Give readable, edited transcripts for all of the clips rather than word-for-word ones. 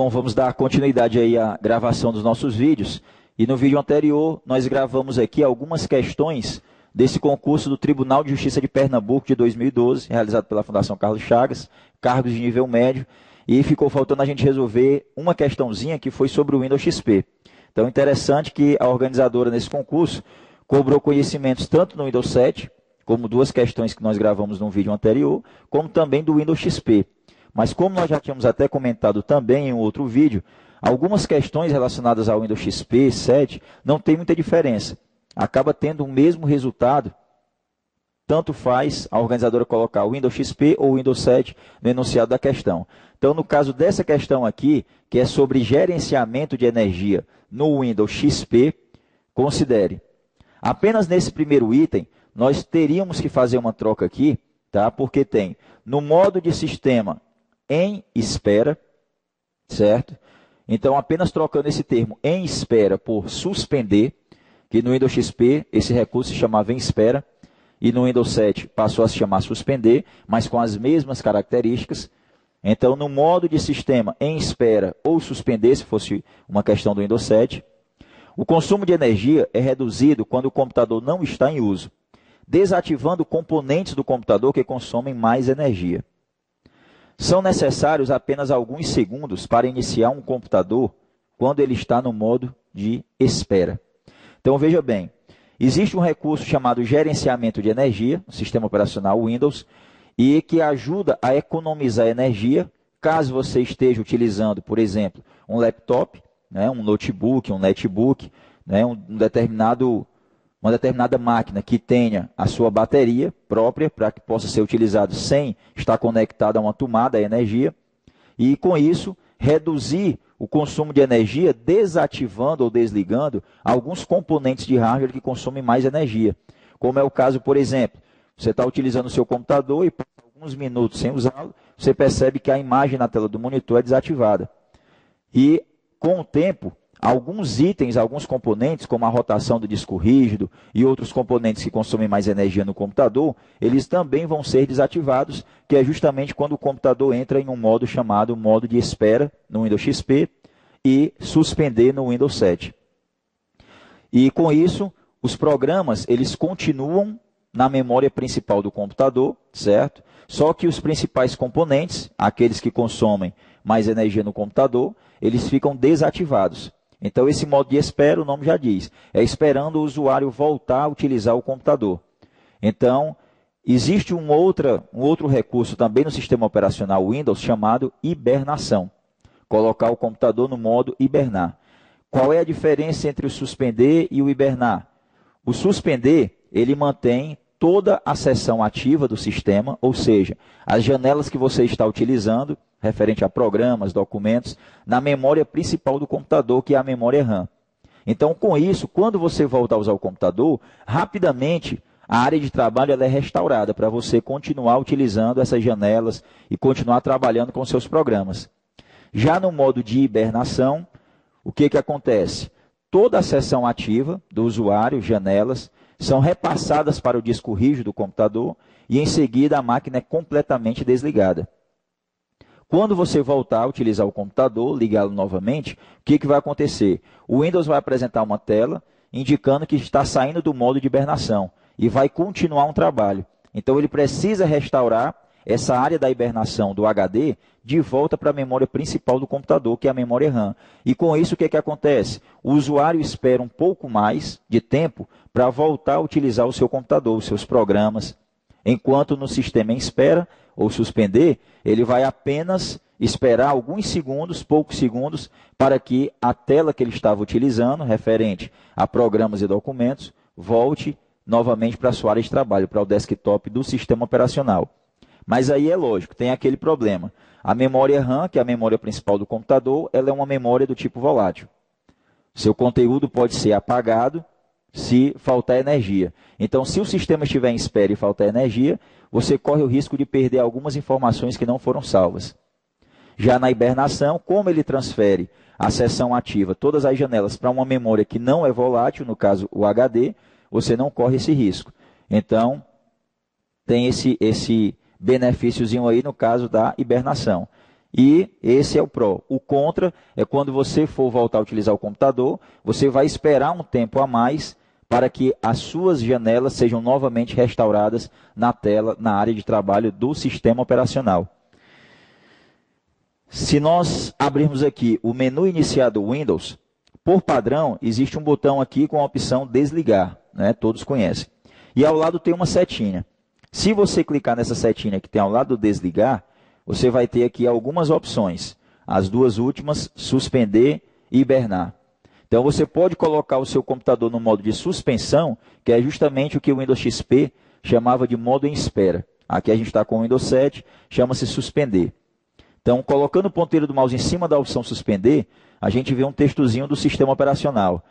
Bom, vamos dar continuidade aí à gravação dos nossos vídeos. E no vídeo anterior, nós gravamos aqui algumas questões desse concurso do Tribunal de Justiça de Pernambuco de 2012, realizado pela Fundação Carlos Chagas, cargos de nível médio, e ficou faltando a gente resolver uma questãozinha que foi sobre o Windows XP. Então, interessante que a organizadora nesse concurso cobrou conhecimentos tanto no Windows 7, como duas questões que nós gravamos no vídeo anterior, como também do Windows XP. Mas como nós já tínhamos até comentado também em um outro vídeo, algumas questões relacionadas ao Windows XP 7 não tem muita diferença. Acaba tendo o mesmo resultado, tanto faz a organizadora colocar o Windows XP ou o Windows 7 no enunciado da questão. Então, no caso dessa questão aqui, que é sobre gerenciamento de energia no Windows XP, considere. Apenas nesse primeiro item, nós teríamos que fazer uma troca aqui, tá? Porque tem no modo de sistema em espera, certo? Então, apenas trocando esse termo em espera por suspender, que no Windows XP esse recurso se chamava em espera, e no Windows 7 passou a se chamar suspender, mas com as mesmas características. Então, no modo de sistema em espera ou suspender, se fosse uma questão do Windows 7, o consumo de energia é reduzido quando o computador não está em uso, desativando componentes do computador que consomem mais energia. São necessários apenas alguns segundos para iniciar um computador quando ele está no modo de espera. Então, veja bem, existe um recurso chamado gerenciamento de energia, no sistema operacional Windows, e que ajuda a economizar energia, caso você esteja utilizando, por exemplo, um laptop, né, um notebook, um netbook, né, uma determinada máquina que tenha a sua bateria própria para que possa ser utilizado sem estar conectado a uma tomada, a energia, e com isso reduzir o consumo de energia desativando ou desligando alguns componentes de hardware que consomem mais energia. Como é o caso, por exemplo, você está utilizando o seu computador e por alguns minutos sem usá-lo, você percebe que a imagem na tela do monitor é desativada. E com o tempo, alguns itens, alguns componentes, como a rotação do disco rígido e outros componentes que consomem mais energia no computador, eles também vão ser desativados, que é justamente quando o computador entra em um modo chamado modo de espera no Windows XP e suspender no Windows 7. E com isso, os programas eles continuam na memória principal do computador, certo? Só que os principais componentes, aqueles que consomem mais energia no computador, eles ficam desativados. Então, esse modo de espera, o nome já diz, é esperando o usuário voltar a utilizar o computador. Então, existe um outro recurso também no sistema operacional Windows chamado hibernação. Colocar o computador no modo hibernar. Qual é a diferença entre o suspender e o hibernar? O suspender, ele mantém toda a seção ativa do sistema, ou seja, as janelas que você está utilizando, referente a programas, documentos, na memória principal do computador, que é a memória RAM. Então, com isso, quando você voltar a usar o computador, rapidamente a área de trabalho ela é restaurada para você continuar utilizando essas janelas e continuar trabalhando com seus programas. Já no modo de hibernação, o que acontece? Toda a seção ativa do usuário, janelas, são repassadas para o disco rígido do computador e, em seguida, a máquina é completamente desligada. Quando você voltar a utilizar o computador, ligá-lo novamente, o que vai acontecer? O Windows vai apresentar uma tela indicando que está saindo do modo de hibernação e vai continuar um trabalho. Então, ele precisa restaurar essa área da hibernação do HD de volta para a memória principal do computador, que é a memória RAM. E com isso, o que acontece? O usuário espera um pouco mais de tempo para voltar a utilizar o seu computador, os seus programas. Enquanto no sistema em espera ou suspender, ele vai apenas esperar alguns segundos, poucos segundos, para que a tela que ele estava utilizando, referente a programas e documentos, volte novamente para a sua área de trabalho, para o desktop do sistema operacional. Mas aí é lógico, tem aquele problema. A memória RAM, que é a memória principal do computador, ela é uma memória do tipo volátil. Seu conteúdo pode ser apagado se faltar energia. Então, se o sistema estiver em espera e faltar energia, você corre o risco de perder algumas informações que não foram salvas. Já na hibernação, como ele transfere a seção ativa, todas as janelas, para uma memória que não é volátil, no caso o HD, você não corre esse risco. Então, tem esse benefíciozinho aí no caso da hibernação. E esse é o pró. O contra é quando você for voltar a utilizar o computador, você vai esperar um tempo a mais para que as suas janelas sejam novamente restauradas na tela, na área de trabalho do sistema operacional. Se nós abrirmos aqui o menu iniciar do Windows, por padrão, existe um botão aqui com a opção desligar, né? Todos conhecem. E ao lado tem uma setinha. Se você clicar nessa setinha que tem ao lado do desligar, você vai ter aqui algumas opções. As duas últimas, suspender e hibernar. Então você pode colocar o seu computador no modo de suspensão, que é justamente o que o Windows XP chamava de modo em espera. Aqui a gente está com o Windows 7, chama-se suspender. Então, colocando o ponteiro do mouse em cima da opção suspender, a gente vê um textozinho do sistema operacional.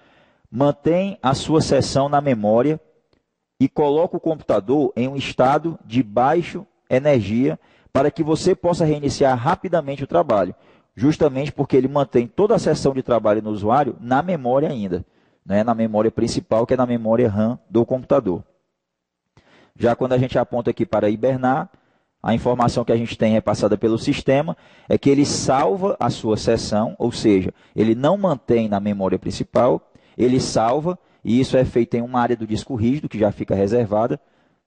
Mantém a sua sessão na memória e coloca o computador em um estado de baixa energia para que você possa reiniciar rapidamente o trabalho, justamente porque ele mantém toda a sessão de trabalho no usuário na memória ainda, né? Na memória principal, que é na memória RAM do computador. Já quando a gente aponta aqui para hibernar, a informação que a gente tem repassada pelo sistema é que ele salva a sua sessão, ou seja, ele não mantém na memória principal, ele salva, e isso é feito em uma área do disco rígido, que já fica reservada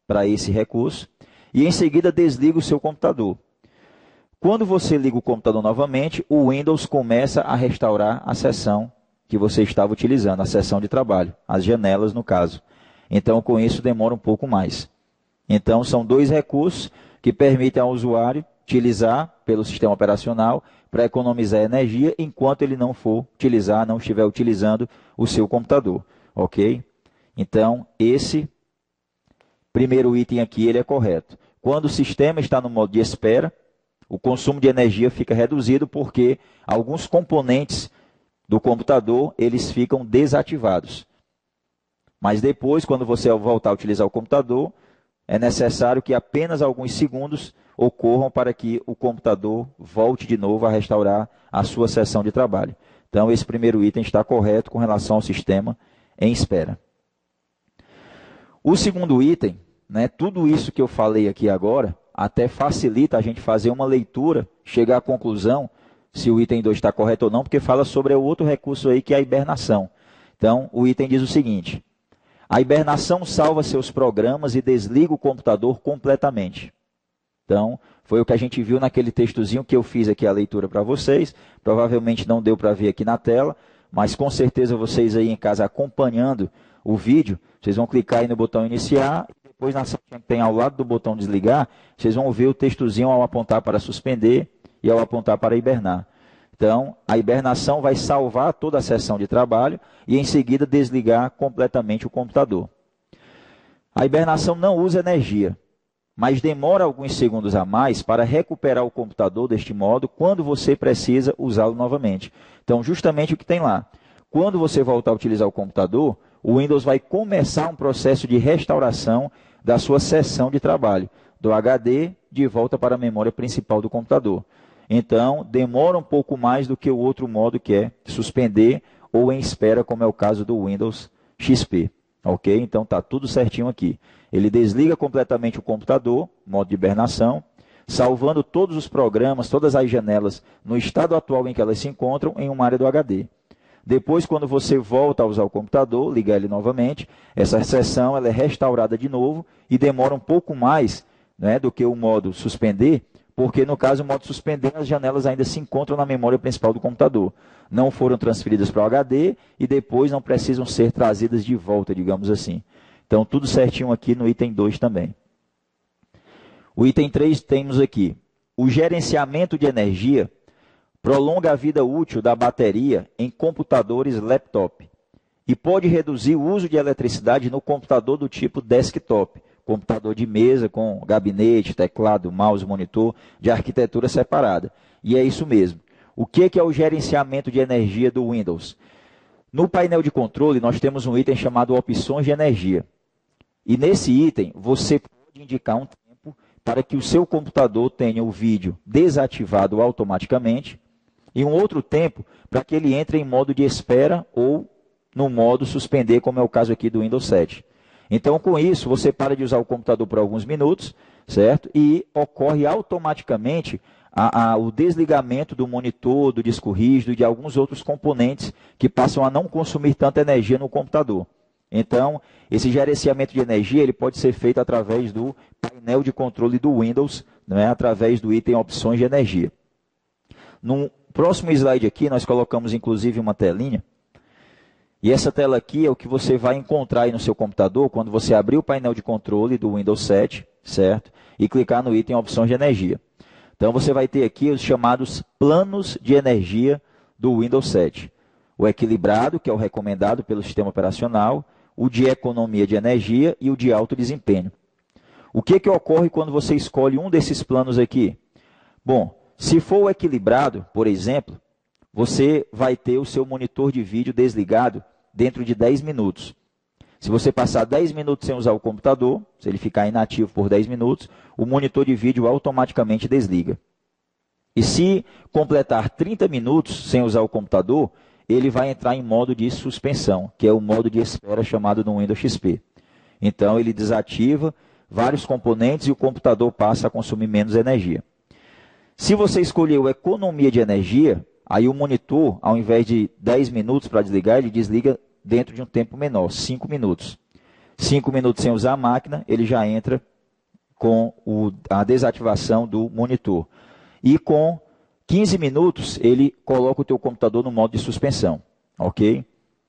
para esse recurso, e em seguida desliga o seu computador. Quando você liga o computador novamente, o Windows começa a restaurar a sessão que você estava utilizando, a sessão de trabalho, as janelas no caso. Então, com isso, demora um pouco mais. Então, são dois recursos que permitem ao usuário utilizar pelo sistema operacional para economizar energia enquanto ele não for utilizar, não estiver utilizando o seu computador. Ok? Então, esse primeiro item aqui ele é correto. Quando o sistema está no modo de espera, o consumo de energia fica reduzido porque alguns componentes do computador eles ficam desativados. Mas depois, quando você voltar a utilizar o computador, é necessário que apenas alguns segundos ocorram para que o computador volte de novo a restaurar a sua sessão de trabalho. Então, esse primeiro item está correto com relação ao sistema em espera. O segundo item, né, tudo isso que eu falei aqui agora, até facilita a gente fazer uma leitura, chegar à conclusão se o item 2 está correto ou não, porque fala sobre o outro recurso aí que é a hibernação. Então, o item diz o seguinte: a hibernação salva seus programas e desliga o computador completamente. Então, foi o que a gente viu naquele textozinho que eu fiz aqui a leitura para vocês. Provavelmente não deu para ver aqui na tela, mas com certeza vocês aí em casa acompanhando o vídeo, vocês vão clicar aí no botão iniciar, e depois na seção que tem ao lado do botão desligar, vocês vão ver o textozinho ao apontar para suspender e ao apontar para hibernar. Então, a hibernação vai salvar toda a sessão de trabalho e, em seguida, desligar completamente o computador. A hibernação não usa energia, mas demora alguns segundos a mais para recuperar o computador deste modo quando você precisa usá-lo novamente. Então, justamente o que tem lá. Quando você voltar a utilizar o computador, o Windows vai começar um processo de restauração da sua sessão de trabalho, do HD de volta para a memória principal do computador. Então, demora um pouco mais do que o outro modo, que é suspender ou em espera, como é o caso do Windows XP. Ok? Então, está tudo certinho aqui. Ele desliga completamente o computador, modo de hibernação, salvando todos os programas, todas as janelas, no estado atual em que elas se encontram, em uma área do HD. Depois, quando você volta a usar o computador, ligar ele novamente, essa sessão ela é restaurada de novo e demora um pouco mais, né, do que o modo suspender, porque no caso o modo suspender, as janelas ainda se encontram na memória principal do computador. Não foram transferidas para o HD e depois não precisam ser trazidas de volta, digamos assim. Então, tudo certinho aqui no item 2 também. O item 3 temos aqui: o gerenciamento de energia prolonga a vida útil da bateria em computadores laptop e pode reduzir o uso de eletricidade no computador do tipo desktop, computador de mesa com gabinete, teclado, mouse, monitor, de arquitetura separada. E é isso mesmo. O que é o gerenciamento de energia do Windows? No painel de controle, nós temos um item chamado opções de energia. E nesse item, você pode indicar um tempo para que o seu computador tenha o vídeo desativado automaticamente e um outro tempo para que ele entre em modo de espera ou no modo suspender, como é o caso aqui do Windows 7. Então, com isso, você para de usar o computador por alguns minutos, certo? E ocorre automaticamente o desligamento do monitor, do disco rígido e de alguns outros componentes que passam a não consumir tanta energia no computador. Então, esse gerenciamento de energia ele pode ser feito através do painel de controle do Windows, né, através do item opções de energia. No próximo slide aqui, nós colocamos inclusive uma telinha. E essa tela aqui é o que você vai encontrar aí no seu computador quando você abrir o painel de controle do Windows 7, certo? E clicar no item opções de energia. Então, você vai ter aqui os chamados planos de energia do Windows 7. O equilibrado, que é o recomendado pelo sistema operacional, o de economia de energia e o de alto desempenho. O que ocorre quando você escolhe um desses planos aqui? Bom, se for o equilibrado, por exemplo, você vai ter o seu monitor de vídeo desligado dentro de 10 minutos. Se você passar 10 minutos sem usar o computador, se ele ficar inativo por 10 minutos, o monitor de vídeo automaticamente desliga. E se completar 30 minutos sem usar o computador, ele vai entrar em modo de suspensão, que é o modo de espera chamado no Windows XP. Então, ele desativa vários componentes e o computador passa a consumir menos energia. Se você escolheu economia de energia, aí o monitor, ao invés de 10 minutos para desligar, ele desliga dentro de um tempo menor, 5 minutos. 5 minutos sem usar a máquina, ele já entra com a desativação do monitor. E com 15 minutos, ele coloca o teu computador no modo de suspensão, ok?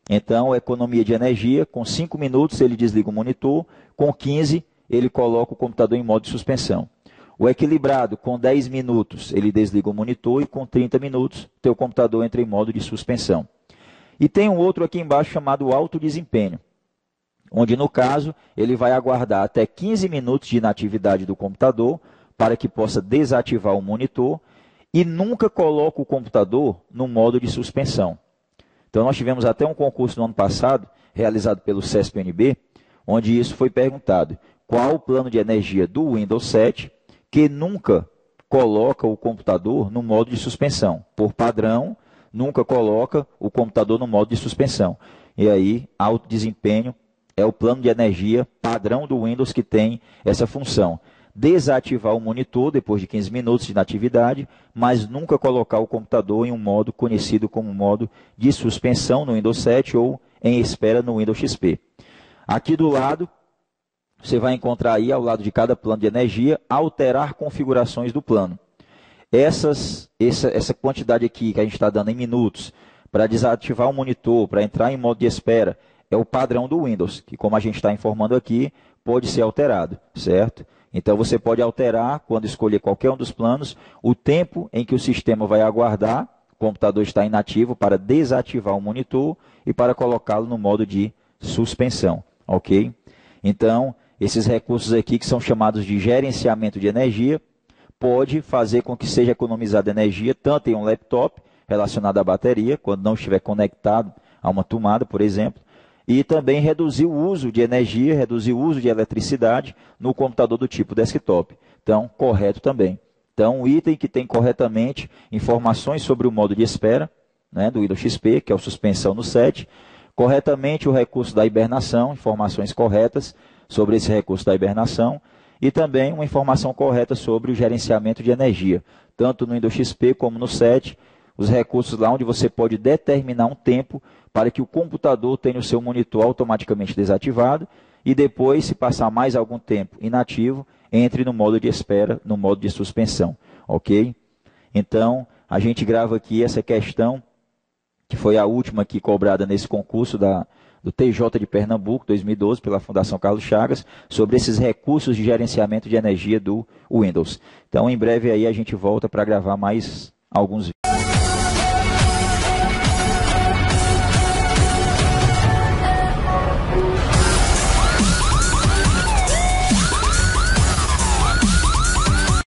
Então, economia de energia, com 5 minutos ele desliga o monitor, com 15 ele coloca o computador em modo de suspensão. O equilibrado, com 10 minutos, ele desliga o monitor e com 30 minutos, teu computador entra em modo de suspensão. E tem um outro aqui embaixo chamado alto desempenho, onde no caso ele vai aguardar até 15 minutos de inatividade do computador para que possa desativar o monitor e nunca coloca o computador no modo de suspensão. Então nós tivemos até um concurso no ano passado, realizado pelo CESP-UNB, onde isso foi perguntado. Qual o plano de energia do Windows 7 que nunca coloca o computador no modo de suspensão? Por padrão, nunca coloca o computador no modo de suspensão. E aí, alto desempenho é o plano de energia padrão do Windows que tem essa função. Desativar o monitor depois de 15 minutos de inatividade, mas nunca colocar o computador em um modo conhecido como modo de suspensão no Windows 7 ou em espera no Windows XP. Aqui do lado, você vai encontrar aí, ao lado de cada plano de energia, alterar configurações do plano. Essa quantidade aqui que a gente está dando em minutos, para desativar o monitor, para entrar em modo de espera, é o padrão do Windows, que como a gente está informando aqui, pode ser alterado, certo? Então, você pode alterar, quando escolher qualquer um dos planos, o tempo em que o sistema vai aguardar, o computador está inativo, para desativar o monitor e para colocá-lo no modo de suspensão, ok? Então, esses recursos aqui, que são chamados de gerenciamento de energia, pode fazer com que seja economizada energia, tanto em um laptop, relacionado à bateria, quando não estiver conectado a uma tomada, por exemplo, e também reduzir o uso de energia, reduzir o uso de eletricidade no computador do tipo desktop. Então, correto também. Então, um item que tem corretamente informações sobre o modo de espera, né, do Windows XP, que é o suspensão no 7, corretamente o recurso da hibernação, informações corretas sobre esse recurso da hibernação, e também uma informação correta sobre o gerenciamento de energia, tanto no Windows XP como no 7, os recursos lá onde você pode determinar um tempo para que o computador tenha o seu monitor automaticamente desativado e depois, se passar mais algum tempo inativo, entre no modo de espera, no modo de suspensão, ok? Então, a gente grava aqui essa questão, que foi a última aqui cobrada nesse concurso do TJ de Pernambuco, 2012, pela Fundação Carlos Chagas, sobre esses recursos de gerenciamento de energia do Windows. Então, em breve aí a gente volta para gravar mais alguns vídeos.